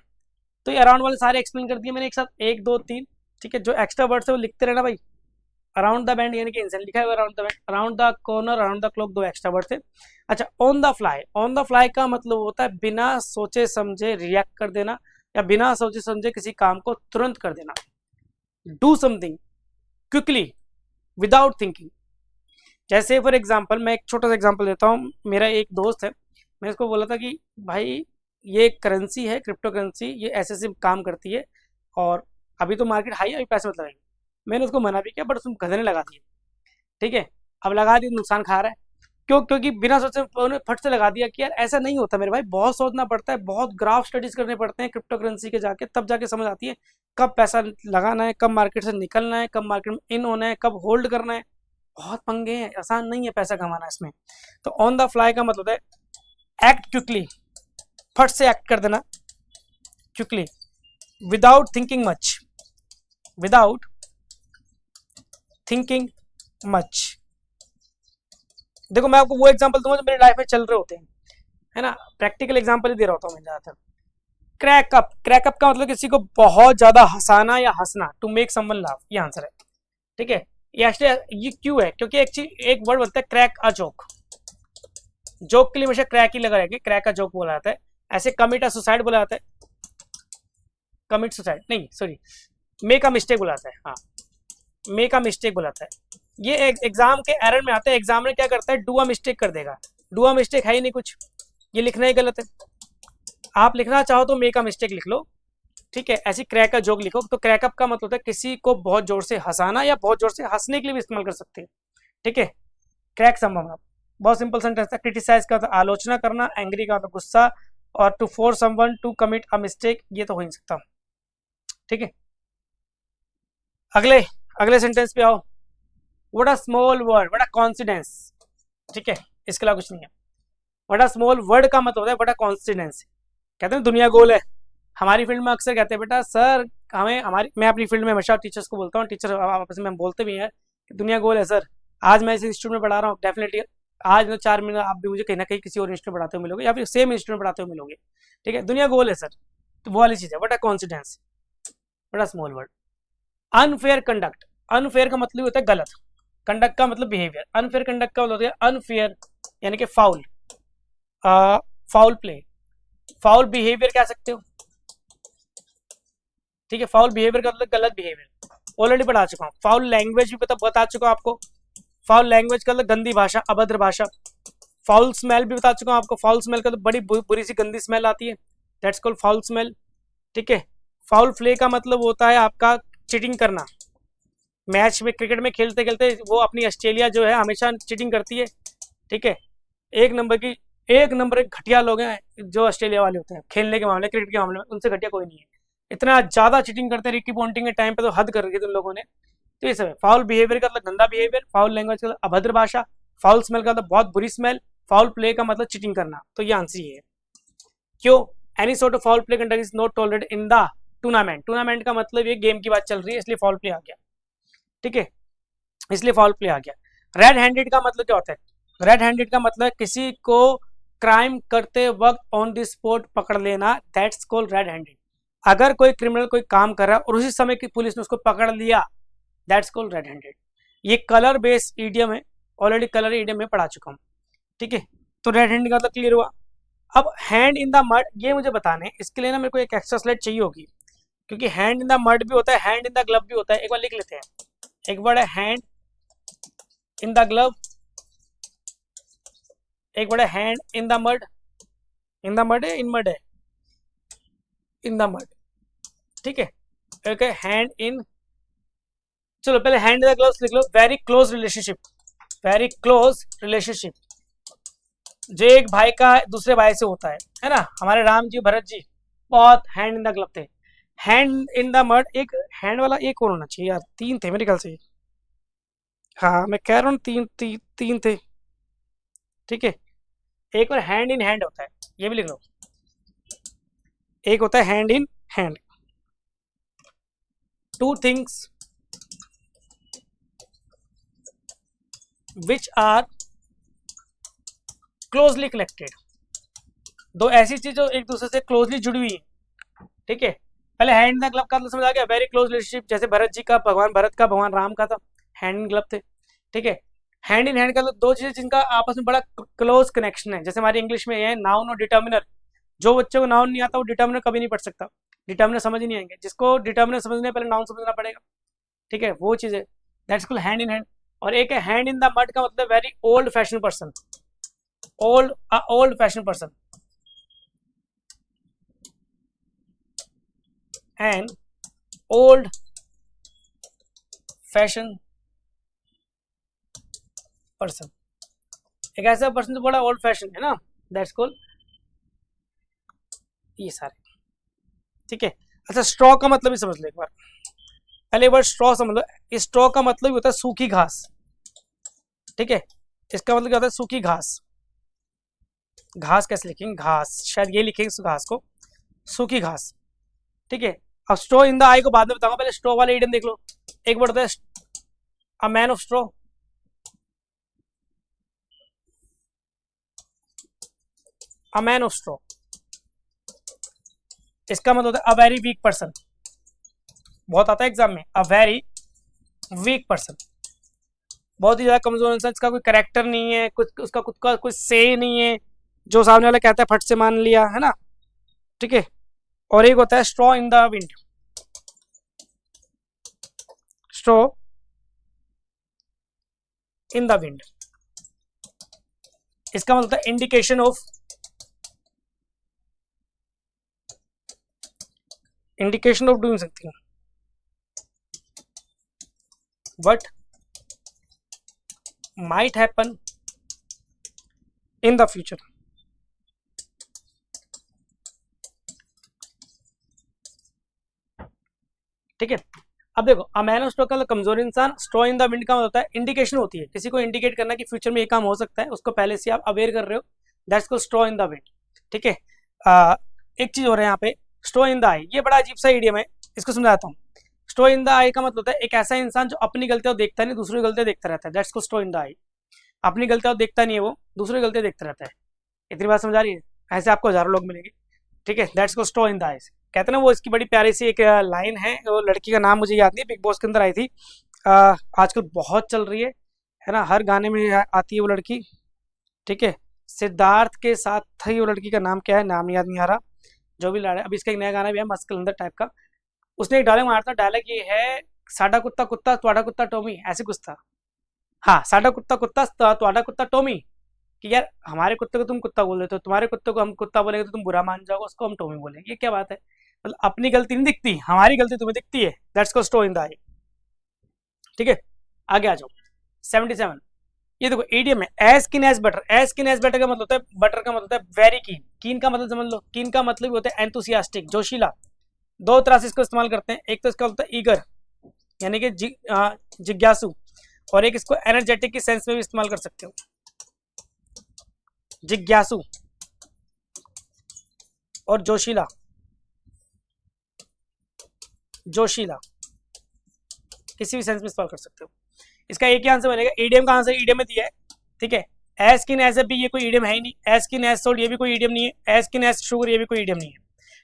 तो ये अराउंड वाले सारे एक्सप्लेन कर दिए मैंने एक साथ, 1 2 3, ठीक है। जो एक्स्ट्रा वर्ड्स है वो लिखते रहना भाई। अराउंड द बैंड यानी कि इंसान लिखा है around the band, around the corner, around the clock, 2 extra word थे। अच्छा on the fly, on the fly का मतलब होता है बिना सोचे समझे रिएक्ट कर देना, या बिना सोचे समझे किसी काम को तुरंत कर देना, do something quickly without thinking. जैसे फॉर एग्जाम्पल मैं एक छोटा सा एग्जाम्पल देता हूँ, मेरा एक दोस्त है, मैं इसको बोला था कि भाई ये करेंसी है क्रिप्टो करेंसी, ये ऐसे ऐसे काम करती है और अभी तो मार्केट हाई है, अभी पैसे मत लगाएंगे। मैंने उसको मना भी किया बट उसने गधे ने लगा दिए, ठीक है, अब लगा दिया नुकसान खा रहा है। क्यों? क्योंकि बिना सोचे उन्होंने फट से लगा दिया कि यार ऐसा नहीं होता मेरे भाई, बहुत सोचना पड़ता है, बहुत ग्राफ स्टडीज करने पड़ते हैं क्रिप्टो करेंसी के जाके, तब जाके समझ आती है कब पैसा लगाना है, कब मार्केट से निकलना है, कब मार्केट में इन होना है, कब होल्ड करना है। बहुत पंगे हैं, आसान नहीं है पैसा कमाना इसमें। तो ऑन द फ्लाई का मतलब है एक्ट क्विकली, फट से एक्ट कर देना quickly, without thinking much, without thinking much. देखो मैं आपको वो एग्जांपल दूंगा जो मेरी लाइफ में चल रहे होते हैं, है ना, प्रैक्टिकल एग्जांपल ही दे रहा होता हूँ मैं ज़्यादातर। क्रैकअप, क्रैकअप का मतलब किसी को बहुत ज्यादा हंसाना या हंसना, टू मेक समवन लाफ, ये आंसर है। ठीक है, ये एक्चुअली ये क्यों है? क्योंकि एक वर्ड बनता है क्रैक अ जोक, जोक के लिए हमेशा क्रैक ही लगा रहेगा, क्रैक अ जोक बोला जाता है। ऐसे कमिट अ सुसाइड बोला जाता है, कमिट सुसाइड नहीं, सॉरी, मेक अ मिस्टेक बोला जाता है, हाँ, मेक अ मिस्टेक बोला जाता है। ये एग्जाम के एरर में आता है, एग्जाम में क्या करता है, डू अ मिस्टेक कर देगा, डू अ मिस्टेक है ही नहीं कुछ, ये लिखना ही गलत है। आप लिखना चाहो तो मेक अ मिस्टेक लिख लो, ठीक है, ऐसी क्रैक का जोक लिखो। तो क्रैकअप का मतलब होता है किसी को बहुत जोर से हंसाना या बहुत जोर से हंसने के लिए भी इस्तेमाल कर सकते हैं। ठीक है, क्रैक संभावना, बहुत सिंपल सेंटेंस है। क्रिटिसाइज का मतलब आलोचना करना, एंग्री का मतलब गुस्सा, और to force someone to commit a mistake, ये तो हो ही नहीं सकता। ठीक है, अगले अगले सेंटेंस पे आओ। What a small word, what a confidence. ठीक है, इसके अलावा कुछ नहीं है। व्हाट अ स्मॉल वर्ड का मतलब होता है व्हाट अ कॉन्फिडेंस। कहते हैं दुनिया गोल है, हमारी फील्ड में अक्सर कहते हैं बेटा सर, हमें हमारी, मैं अपनी फील्ड में हमेशा टीचर्स को बोलता हूँ, टीचर आपस में हम बोलते भी हैं कि दुनिया गोल है सर। आज मैं इस इंस्टीट्यूट में पढ़ा रहा हूँ, डेफिनेटली आज मैं 4 महीने आप भी मुझे कहीं ना कहीं किसी और इंस्टीट्यूट में पढ़ाते हुए मिलोगे, या फिर सेम इंस्टीट्यूट में पढ़ाते हुए मिलोगे। ठीक है, दुनिया गोल है सर, तो वो वाली चीज़ है what a confidence, what a small word. Unfair conduct, unfair का मतलब होता है गलत, कंडक्ट का मतलब बिहेवियर, अनफेयर कंडक्ट का मतलब होता है अनफेयर यानी कि foul, foul play, foul behaviour कह सकते हो। ठीक है, फाउल बिहेवियर का मतलब गलत बिहेवियर, ऑलरेडी पढ़ा चुका हूँ। फाउल लैंग्वेज भी बता चुका हूँ आपको, फाउल लैंग्वेज का मतलब गंदी भाषा, अभद्र भाषा। फाउल स्मेल भी बता चुका हूँ आपको, फाउल स्मेल का तो बड़ी बुरी सी गंदी स्मेल आती है, दैट्स कॉल्ड फाउल स्मेल। ठीक है, फाउल प्ले का मतलब होता है आपका चीटिंग करना, मैच में क्रिकेट में खेलते खेलते वो अपनी ऑस्ट्रेलिया जो है हमेशा चीटिंग करती है। ठीक है, एक नंबर की, एक नंबर एक घटिया लोग हैं जो ऑस्ट्रेलिया वाले होते हैं खेलने के मामले, क्रिकेट के मामले में, उनसे घटिया कोई नहीं है। इतना ज्यादा चीटिंग करते हैं रिकी पॉन्टिंग के टाइम पे, तो हद कर रखी थी उन लोगों ने। तो ये सब है फाउल बिहेवियर का मतलब गंदा बिहेवियर, फाउल लैंग्वेज का मतलब अभद्र भाषा, फाउल स्मेल का मतलब बहुत बुरी स्मेल, फाउल प्ले का मतलब चीटिंग करना। तो ये आंसर ये है। क्यों? Any sort of foul play conduct is not tolerated in the tournament, tournament का मतलब ये गेम की बात चल रही है, इसलिए फाउल प्ले आ गया। ठीक है, इसलिए फाउल प्ले आ गया। रेड हैंडेड का मतलब क्या होता है? रेड हैंडेड का मतलब किसी को क्राइम करते वक्त ऑन द स्पॉट पकड़ लेना, दैट्स कॉल्ड रेड हैंडेड। अगर कोई क्रिमिनल कोई काम कर रहा है और उसी समय की पुलिस ने उसको पकड़ लिया, दैट्स कॉल्ड रेड हैंडेड। ये कलर बेस्ड ईडियम है, ऑलरेडी कलर ईडियम में पढ़ा चुका हूँ। ठीक है, तो रेड हैंड का मतलब क्लियर हुआ। अब हैंड इन द मड, ये मुझे बताने हैं, इसके लिए ना मेरे को एक एक्स्ट्रा स्लाइड चाहिए होगी, क्योंकि हैंड इन द मड भी होता है, हैंड इन द ग्लव भी होता है। एक बार लिख लेते हैं, एक वर्ड है हैंड इन द ग्लव, एक वर्ड है hand in the mud, in the mud है, इन मड है, इन द मड। ठीक है, एक है हैंड इन, चलो पहले हैंड इन द ग्लव्स लिख लो। Very close relationship, very close relationship, जो एक भाई का दूसरे भाई से होता है ना। हमारे राम जी भरत जी बहुत हैंड इन द ग्लव थे। हैंड इन द मड, एक हैंड वाला एक और होना चाहिए यार, 3 थे मेरे ख्याल से। हाँ मैं कह रहा हूँ 3 थे। ठीक है, एक और हैंड इन हैंड होता है, ये भी लिख लो। एक होता है hand in hand, two things which are closely connected, दो ऐसी चीज जो एक दूसरे से क्लोजली जुड़ी हुई है। ठीक है, पहले हैंड इन द ग्लव का मतलब समझ आ गया, वेरी क्लोज रिलेशनशिप, जैसे भरत जी का भगवान भरत का भगवान राम का था, हैंड इन ग्लव थे। ठीक है, हैंड इन हैंड का मतलब दो चीजें जिनका आपस में बड़ा क्लोज कनेक्शन है, जैसे हमारी इंग्लिश में है नाउन और डिटर्मिनर। जो बच्चे को नाउन नहीं आता वो डिटर्मिनर कभी नहीं पढ़ सकता, डिटर्मिनर समझ ही नहीं आएंगे। जिसको डिटर्मिनर समझना है पहले नाउन समझना पड़ेगा। ठीक है, वो चीज है, that's called hand in hand. और एक है हैंड इन द मड का मतलब very old fashion person, old fashion person, and old fashion person. एक ऐसा पर्सन जो बड़ा ओल्ड फैशन है ना, दैट्स कॉल्ड ये सारे, ठीक है। अच्छा, स्ट्रॉ का मतलब भी समझ लो एक बार, पहले वर्ड स्ट्रॉ समझ लो। स्ट्रॉ का मतलब होता है सूखी घास, ठीक है। इसका मतलब क्या होता है? सूखी घास। घास कैसे लिखेंगे? घास, शायद ये लिखेंगे घास को, सूखी घास, ठीक है। अब स्ट्रॉ इन द आई को बाद में बताऊंगा, पहले स्ट्रॉ वाले इडियम देख लो। एक वर्ड होता है a man of straw, a man of straw, इसका मतलब होता है अ वेरी वीक पर्सन। बहुत आता है एग्जाम में, अ वेरी वीक पर्सन, बहुत ही ज्यादा कमजोर इंसान, इसका कोई करेक्टर नहीं है, कुछ उसका खुद का कुछ से नहीं है, जो सामने वाला कहता है फट से मान लिया, है ना, ठीक है। और एक होता है straw in the wind, straw in the wind, इसका मतलब है indication of, indication of doing something what might happen in the future, ठीक है। अब देखो, अ मैन ऑफ स्ट्रॉ का कमजोर इंसान, स्ट्रॉ इन द विंड का मतलब होता है इंडिकेशन होती है, किसी को इंडिकेट करना कि फ्यूचर में ये काम हो सकता है, उसको पहले से आप अवेयर कर रहे हो, that's called straw in the wind, ठीक है। एक चीज हो रहा है यहाँ पे, स्ट्रॉ इन द आई, ये बड़ा अजीब सा इडियम है, इसको समझाता हूँ। स्ट्रॉ इन द आई का मतलब होता है एक ऐसा इंसान जो अपनी गलतियां देखता नहीं, दूसरी गलतियां देखता रहता है, that's called straw in the eye. अपनी गलतियां देखता नहीं है वो, दूसरी गलतियां देखता रहता है। इतनी बात समझ आ रही है? ऐसे आपको हजारों लोग मिलेंगे, ठीक है। That's called straw in the eyes, कहते हैं ना वो, इसकी बड़ी प्यारी सी एक लाइन है, वो लड़की का नाम मुझे याद नहीं, बिग बॉस के अंदर आई थी, आजकल बहुत चल रही है ना, हर गाने में आती है वो लड़की, ठीक है। सिद्धार्थ के साथ थी वो लड़की का नाम, क्या है नाम याद नहीं आ रहा, जो भी लड़ा है। अभी इसका एक नया गाना भी है मस्त कलंदर टाइप का, उसने एक डायलॉग मारा था, डायलॉग ये है, साडा कुत्ता कुत्ता तुम्हारा कुत्ता टॉमी, ऐसे कुछ था। हाँ, साडा कुत्ता कुत्ता तुम्हारा कुत्ता टॉमी, कि यार हमारे कुत्ते को तुम कुत्ता बोल देते हो, तुम्हारे कुत्ते को हम कुत्ता बोलेंगे तो तुम बुरा मान जाओगे, उसको हम टॉमी बोलेंगे, ये क्या बात है? मतलब अपनी गलती नहीं दिखती, हमारी गलती तुम्हें दिखती है, that's called straw in the eye, ठीक है। आगे आ जाओ, 77, ये देखो ईडियम है, एज किन एज बटर। एज किन एज बटर का मतलब होता है, बटर का मतलब होता है वेरी कीन। कीन का मतलब समझ लो, कीन का मतलब होता है एंथुसियास्टिक, जोशीला। दो तरह से इसको इस्तेमाल करते हैं, एक तो इसका होता है ईगर, यानी कि जिज्ञासु, और एक इसको एनर्जेटिक की सेंस में भी इस्तेमाल कर सकते हो, जिज्ञासु और जोशीला, जोशीला किसी भी सेंस में इस्तेमाल कर सकते हो। इसका एक ही आंसर बनेगा, ईडियम का आंसर ईडियम में दिया है, ठीक है। एज किन एज भी ये कोई ईडियम है ही नहीं, एज किन एज सोल्ड ये भी कोई ईडियम नहीं है, एज किन एज शुगर ये भी कोई ईडियम नहीं है,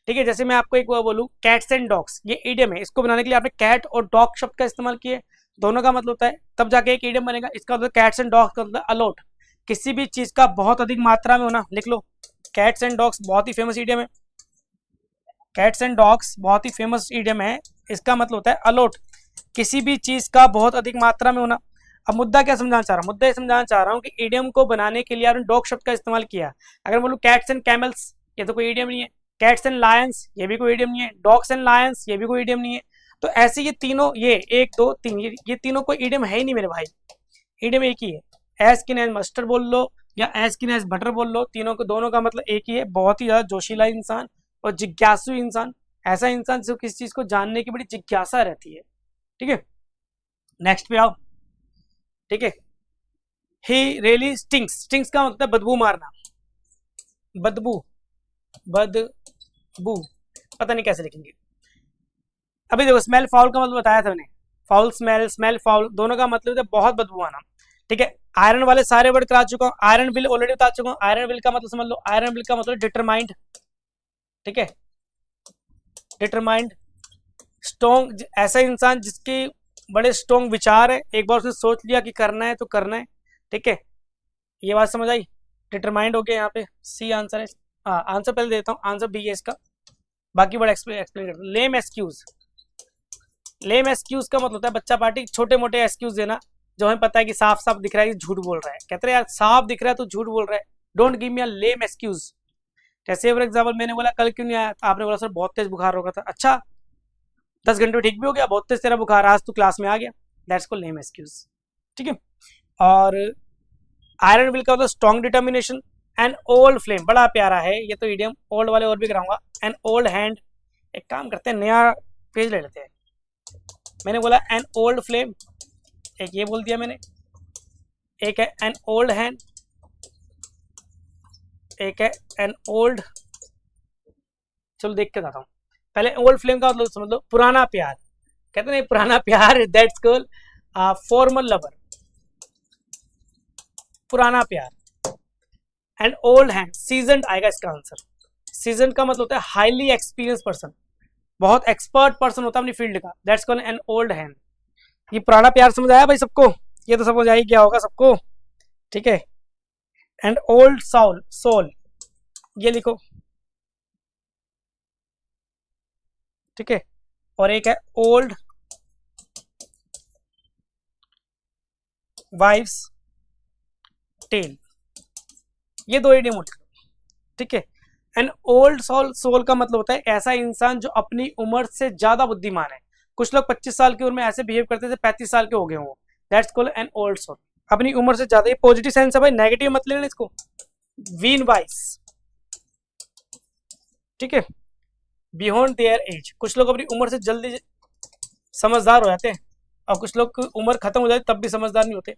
ठीक है। जैसे मैं आपको एक वो बोलूँ, कैट्स एंड डॉग्स, ये ईडियम है, इसको बनाने के लिए आपने कैट और डॉग शब्द का इस्तेमाल किया, दोनों का मतलब होता है, तब जाके एक ईडियम बनेगा। इसका मतलब कैट्स एंड डॉग्स का मतलब अलॉट, किसी भी चीज का बहुत अधिक मात्रा में होना, लिख लो। कैट्स एंड डॉग्स बहुत ही फेमस ईडियम है, कैट्स एंड डॉग्स बहुत ही फेमस ईडियम है, इसका मतलब होता है अलॉट, किसी भी चीज का बहुत अधिक मात्रा में होना। अब मुद्दा क्या समझाना चाह रहा हूँ? मुद्दा ये समझाना चाह रहा हूँ कि ईडियम को बनाने के लिए आपने डॉग शब्द का इस्तेमाल किया। अगर बोलूँ कैट्स एंड कैमल्स, ये तो कोई ईडियम नहीं है, कैट्स एंड लायंस ये भी कोई ईडियम नहीं है, डॉग्स एंड लायंस ये भी कोई ईडियम नहीं है। तो ऐसे ये तीनों, ये एक दो तीन, ये तीनों कोई ईडियम है ही नहीं मेरे भाई, ईडियम एक ही है। एज किन एज मस्टर्ड बोल लो या एज किन एज बटर बोल लो, तीनों को, दोनों का मतलब एक ही है, बहुत ही ज्यादा जोशीला इंसान और जिज्ञासु इंसान, ऐसा इंसान जो किसी चीज को जानने की बड़ी जिज्ञासा रहती है, ठीक है। नेक्स्ट पे आओ, ठीक है। ही रियली स्टिंक्स, स्टिंक्स का मतलब बदबू मारना, बदबू, बदबू, पता नहीं कैसे लिखेंगे। अभी देखो, स्मेल फाउल का मतलब बताया था मैंने, फाउल स्मेल, स्मेल फाउल, दोनों का मतलब है बहुत बदबू आना, ठीक है। आयरन वाले सारे वर्ड करा चुका हूँ, आयरन विल ऑलरेडी बता चुका हूँ, आयरन विल का मतलब समझ लो, आयरन विल का मतलब डिटरमाइंड, ठीक है, डिटरमाइंड। स्ट्रॉन्ग, ऐसा इंसान जिसके बड़े स्ट्रॉन्ग विचार है, एक बार उसने सोच लिया कि करना है तो करना है, ठीक है। ये बात समझ आई, डिटरमाइंड हो गया, यहाँ पे सी आंसर है। हाँ, आंसर पहले देता हूँ, आंसर बी है इसका, बाकी बड़ा एक्सप्लेन कर। लेम एक्सक्यूज, लेम एक्सक्यूज का मतलब होता है बच्चा पार्टी, छोटे मोटे एक्सक्यूज देना, जो हमें पता है कि साफ साफ दिख रहा है कि झूठ बोल रहा है, कहते हैं यार साफ दिख रहा है तो झूठ बोल रहा है, don't give me a lame excuse. जैसे फॉर एग्जाम्पल मैंने बोला कल क्यों नहीं आया, तो आपने बोला सर बहुत तेज बुखार हो गया था, अच्छा 10 घंटे में ठीक भी हो गया, बहुत तेज तेरा बुखार, आज तू क्लास में आ गया, दैट्स कॉल्ड लेम एक्सक्यूज, ठीक है। और आयरन विल का मतलब strong determination. An old flame, बड़ा प्यारा है ये तो इडियम, ओल्ड वाले और भी कराऊंगा। एन ओल्ड हैंड, एक काम करते हैं नया पेज ले लेते हैं। मैंने बोला एन ओल्ड फ्लेम, एक ये बोल दिया मैंने, एक है एन ओल्ड हैंड, एक है एन ओल्ड, चलो देख के बताता हूँ। पहले ओल्ड फ्लेम का मतलब समझ लो, पुराना प्यार, कहते हैं पुराना प्यार, दैट्स कॉल्ड फॉर्मल लवर, पुराना प्यार। एंड ओल्ड हैंड, सीजनड आएगा इसका आंसर। सीजन का मतलब होता है हाईली एक्सपीरियंस पर्सन, बहुत एक्सपर्ट पर्सन होता है अपनी फील्ड का, that's called an old hand. ये पुराना प्यार समझ आया भाई सबको? ये तो समझ आई क्या होगा सबको, ठीक है। एंड ओल्ड सोल, सोल ये लिखो, ठीक है। और एक है ओल्ड वाइफ्स टेल, ये दो इडियम लिखो, ठीक है। एन ओल्ड सोल, सोल का मतलब होता है ऐसा इंसान जो अपनी उम्र से ज्यादा बुद्धिमान है। कुछ लोग 25 साल की उम्र में ऐसे बिहेव करते थे 35 साल के हो गए हों, that's called an old soul, अपनी उम्र से ज्यादा। ये पॉजिटिव सेंस है भाई, नेगेटिव मत लेना इसको। वीन वाइस, ठीक है, बियॉन्ड देयर एज, कुछ लोग अपनी उम्र से जल्दी समझदार हो जाते हैं और कुछ लोग की उम्र खत्म हो जाती तब भी समझदार नहीं होते।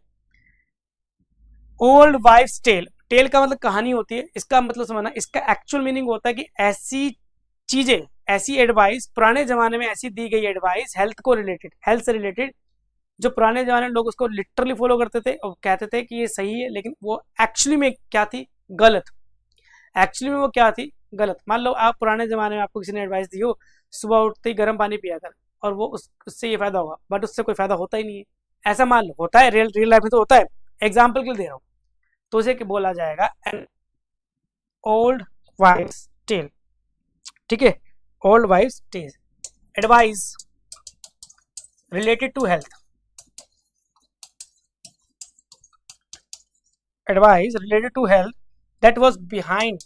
ओल्ड वाइफ्स टेल, टेल का मतलब कहानी होती है, इसका मतलब समझना, इसका एक्चुअल मीनिंग होता है कि ऐसी चीजें, ऐसी एडवाइस, पुराने जमाने में ऐसी दी गई एडवाइस हेल्थ को रिलेटेड, हेल्थ से रिलेटेड, जो पुराने जमाने में लोग उसको लिटरली फॉलो करते थे और कहते थे कि ये सही है, लेकिन वो एक्चुअली में क्या थी, गलत। एक्चुअली में वो क्या थी, गलत। मान लो आप पुराने जमाने में आपको किसी ने एडवाइस दी हो, सुबह उठते ही गर्म पानी पिया कर, और वो उससे ये फायदा होगा, बट उससे कोई फायदा होता ही नहीं है, ऐसा मान लो, होता है रियल रियल लाइफ में तो होता है, एग्जाम्पल के लिए दे रहा हूँ। तो उसे बोला जाएगा एन ओल्ड वाइफ्स टेल, ठीक है। Old wives tale, advice related to health, advice related to health that was behind,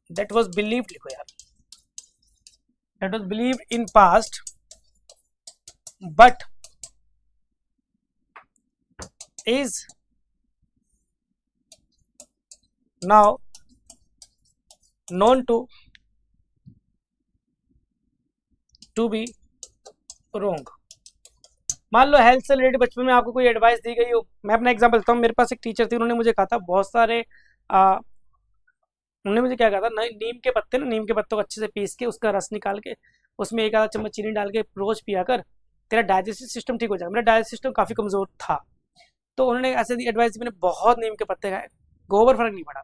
that was believed, लिखो यार, that was believed in past but is now known to be wrong। मान लो health से related बचपन में आपको कोई advice दी गई हो, मैं अपना एग्जांपल देता हूँ। मेरे पास एक टीचर थी, उन्होंने मुझे कहा था बहुत सारे उन्होंने मुझे क्या कहा था, नीम के पत्ते ना, नीम के पत्तों को अच्छे से पीस के उसका रस निकाल के उसमें एक आधा चम्मच चीनी डाल के रोज पिया कर, तेरा डाइजेस्टिव सिस्टम ठीक हो जाएगा। मेरा डाइजेस्टिव सिस्टम काफ़ी कमज़ोर था, तो उन्होंने ऐसे दी एडवाइस, मैंने बहुत नीम के पत्ते खाए, गोबर फर्क नहीं पड़ा।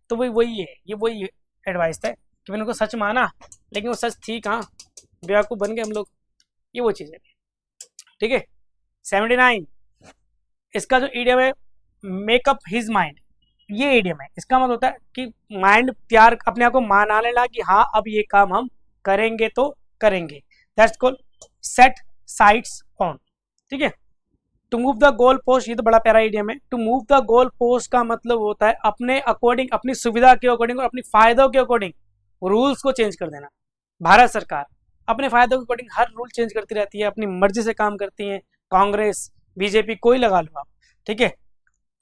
तो वही वही है, ये वही एडवाइस था कि मैंने उनको सच माना, लेकिन वो सच थी कहाँ, बेवकूफ़ बन गए हम लोग, ये वो चीज़ है, ठीक है। 79, इसका जो ईडियम है मेकअप हिज माइंड, ये ईडियम है, इसका मतलब होता है कि माइंड तैयार, अपने आप को माना लेना कि हाँ अब ये काम हम करेंगे तो करेंगे, that's called set sights on, ठीक है। To move the goal post, ये तो बड़ा प्यारा ईडियम है। To move the goal post का मतलब होता है अपने अकॉर्डिंग, अपनी सुविधा के अकॉर्डिंग और अपनी फायदों के अकॉर्डिंग रूल्स को चेंज कर देना। भारत सरकार अपने फायदों के अकॉर्डिंग हर रूल चेंज करती रहती है, अपनी मर्जी से काम करती है, कांग्रेस बीजेपी कोई लगा लो आप, ठीक है।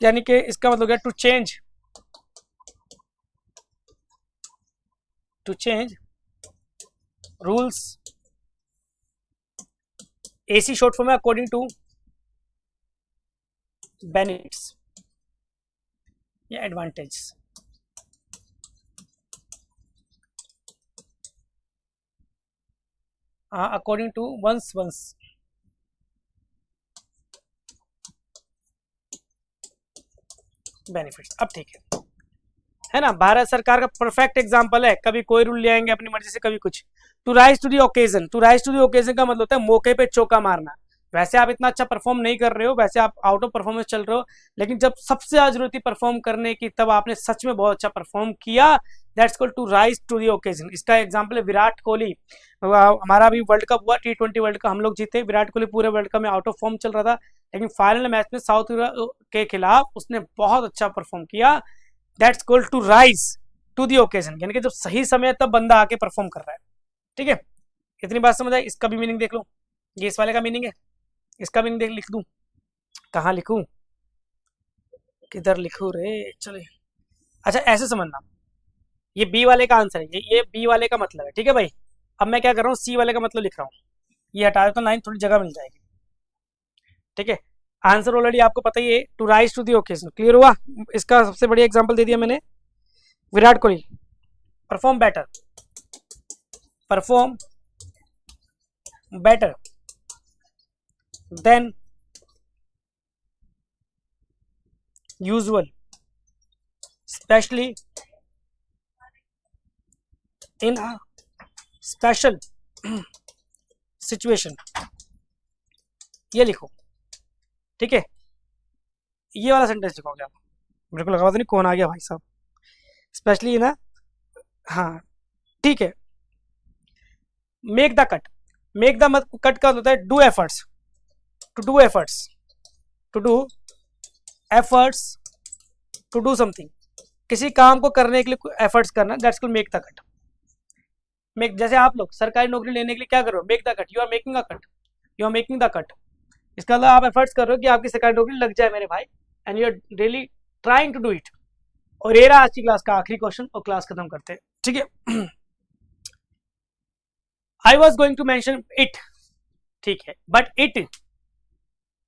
यानी कि इसका मतलब क्या, टू चेंज रूल्स, एसी शॉर्ट फॉर्म है अकॉर्डिंग टू बेनिफिट्स या advantage. According to one's benefits. अब ठीक है ना, भारत सरकार का परफेक्ट एग्जांपल है, कभी कोई रूल ले आएंगे अपनी मर्जी से, कभी कुछ। To rise to the occasion, to rise to the occasion का मतलब होता है मौके पे चौका मारना। वैसे आप इतना अच्छा परफॉर्म नहीं कर रहे हो, वैसे आप आउट ऑफ परफॉर्मेंस चल रहे हो, लेकिन जब सबसे ज्यादा जरूरत थी परफॉर्म करने की, तब आपने सच में बहुत अच्छा परफॉर्म किया, that's called to rise to the occasion. इसका एग्जाम्पल है विराट कोहली, हमारा अभी वर्ल्ड कप हुआ, T20 वर्ल्ड कप हम लोग जीते, विराट कोहली पूरे वर्ल्ड कप में आउट ऑफ फॉर्म चल रहा था, लेकिन फाइनल मैच में साउथ के खिलाफ उसने बहुत अच्छा परफॉर्म किया, that's called to rise to the occasion, यानी कि जब सही समय तब बंदा आके परफॉर्म कर रहा है, ठीक है। इतनी बात समझ आई? इसका भी मीनिंग देख लो, ये इस वाले का मीनिंग है, इसका मीनिंग देख, लिख दूं, कहाँ लिखूं, किधर लिखूं रे, चलिए। अच्छा ऐसे समझना, ये बी वाले का आंसर है, ये बी वाले का मतलब है, ठीक है भाई। अब मैं क्या कर रहा हूँ, सी वाले का मतलब लिख रहा हूँ, ये हटा देता हूँ लाइन, थोड़ी जगह मिल जाएगी, ठीक है। आंसर ऑलरेडी आपको पता ही है, to rise to the occasion, clear हुआ। इसका सबसे बढ़िया एग्जांपल दे दिया मैंने, Virat Kohli, perform better, perform better than usual, specially in a special situation, ये लिखो, ठीक है। ये वाला सेंटेंस लिखोगे आप, मेरे को लगा पता नहीं कौन आ गया भाई साहब, स्पेशली ना, हाँ ठीक है। Make the cut, make the cut का होता है do efforts, to do efforts, to do efforts, to do something, किसी काम को करने के लिए एफर्ट्स करना, that's called make the cut. Make, जैसे आप लोग सरकारी नौकरी लेने के लिए क्या करो, make the cut, you are making a cut, you are making the cut, इसका मतलब आप एफर्ट्स कर रहे हो कि आपकी सरकारी नौकरी लग जाए मेरे भाई, and you are really trying to do it. और ये रहा आज की क्लास का आखिरी क्वेश्चन, और क्लास खत्म करते हैं, ठीक है। I was going to mention it, ठीक है, but it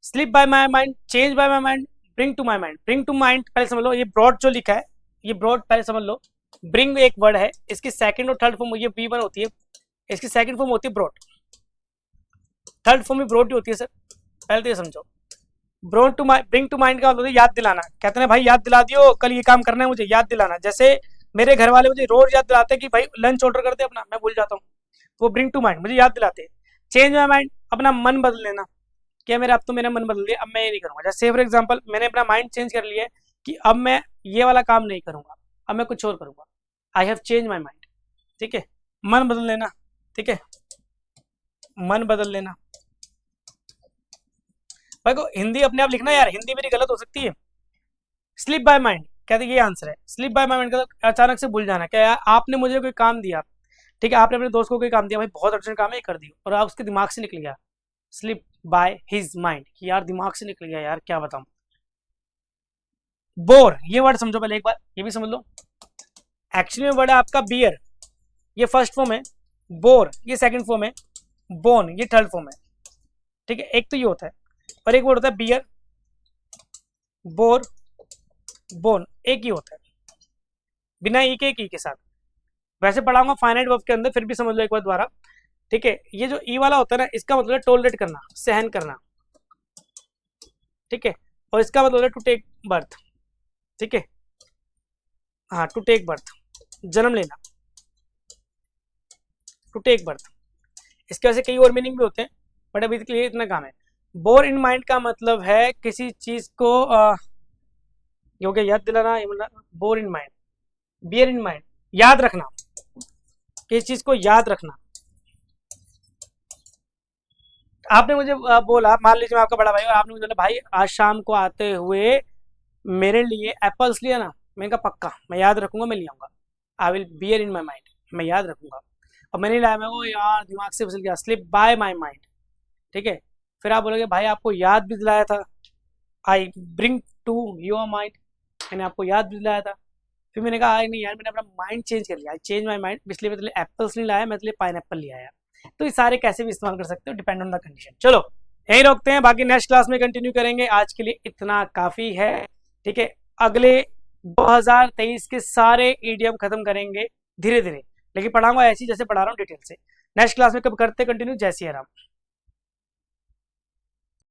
slip by my mind, change by my mind, bring to my mind. Bring to mind पहले समझ लो, ये ब्रॉड जो लिखा है, ये ब्रॉड पहले समझ लो। ब्रिंग एक वर्ड है, इसकी सेकंड और थर्ड फॉर्म ये B1 होती है, इसकी सेकंड फॉर्म होती है ब्रॉड, थर्ड फॉर्म भी ब्रॉड होती है सर, पहले तो ये समझो। Brought to mind, bring to mind का मतलब याद दिलाना, कहते हैं भाई याद दिला दियो, कल ये काम करना है मुझे, याद दिलाना। जैसे मेरे घर वाले मुझे रोज याद दिलाते हैं कि भाई लंच ऑर्डर कर दे अपना, मैं भूल जाता हूँ, वो ब्रिंग टू माइंड, मुझे याद दिलाते हैं। चेंज माई माइंड, अपना मन बदल लेना, क्या मेरा, अब तो मेरा मन बदल दिया, अब मैं ये नहीं करूंगा। जैसे फॉर एग्जांपल मैंने अपना माइंड चेंज कर लिया है कि अब मैं ये वाला काम नहीं करूंगा, अब मैं कुछ और करूंगा, I have change my mind, ठीक है। मन बदल लेना, ठीक है, मन बदल लेना। भाई को हिंदी अपने आप लिखना यार, हिंदी मेरी गलत हो सकती है। स्लिप बाय माइंड, कहते ये आंसर है। स्लिप बाय माइंड का अचानक से भूल जाना, क्या यार आपने मुझे कोई काम दिया, ठीक है, आपने अपने दोस्त को कोई काम दिया, भाई बहुत अर्जेंट काम है, ये कर दिया, और आप उसके दिमाग से निकल गया, स्लिप बाय हिज माइंड, कि यार दिमाग से निकल गया यार, क्या बताऊं। बोर, ये वर्ड समझो पहले एक बार, ये भी समझ लो। एक्चुअली में वर्ड है आपका बियर, ये फर्स्ट फॉर्म है, बोर ये सेकंड फॉर्म है, बोन ये थर्ड फॉर्म है, ठीक है। एक तो ये होता है, और एक वर्ड होता है बियर, बोर, बोन, एक ही होता है, बिना ई के साथ। वैसे पढ़ाऊंगा फाइनाइट वर्ब के अंदर, फिर भी समझ लो एक बार दोबारा, ठीक है। ये जो ई वाला होता है ना, इसका मतलब है टॉलरेट करना, सहन करना, ठीक है, और इसका मतलब है टू टेक बर्थ, ठीक है, हाँ टू टेक बर्थ, जन्म लेना, टू टेक बर्थ। इसके वैसे कई और मीनिंग भी होते हैं, बट अभी के लिए इतना काम है। बोर इन माइंड का मतलब है किसी चीज को ये हो गया याद दिलाना, ये मतलब bore in mind, bear in mind, याद रखना, किसी चीज को याद रखना। आपने मुझे बोला, मान लीजिए मैं आपका बड़ा भाई, और आपने मुझे बोला भाई आज शाम को आते हुए मेरे लिए एप्पल्स लिया ना, मैंने कहा पक्का मैं याद रखूंगा, मैं ले आऊंगा, I will beer in my mind, मैं याद रखूंगा। और मैंने लाया, मैं वो यार दिमाग से फिसल गया, स्लिप बाय माई माइंड, ठीक है। फिर आप बोलोगे भाई आपको याद भी दिलाया था, I bring to your mind, मैंने आपको याद भी दिलाया था। फिर मैंने कहा नहीं यार, मैंने अपना माइंड चेंज कर लिया, आई चेंज माई माइंड, इसलिए मैं तेरे एप्पल्स नहीं लाया, मैं तेरे पाइन एप्पल ले आया। तो ये सारे कैसे भी इस्तेमाल कर सकते हो, डिपेंड ऑन द कंडीशन। चलो यही रोकते हैं, बाकी नेक्स्ट क्लास में कंटिन्यू करेंगे, आज के लिए इतना काफी है, ठीक है। अगले 2023 के सारे ईडीएम खत्म करेंगे धीरे धीरे, लेकिन पढ़ाऊंगा ऐसी जैसे पढ़ा रहा हूँ डिटेल से। नेक्स्ट क्लास में कब करते कंटिन्यू, जय सिया राम।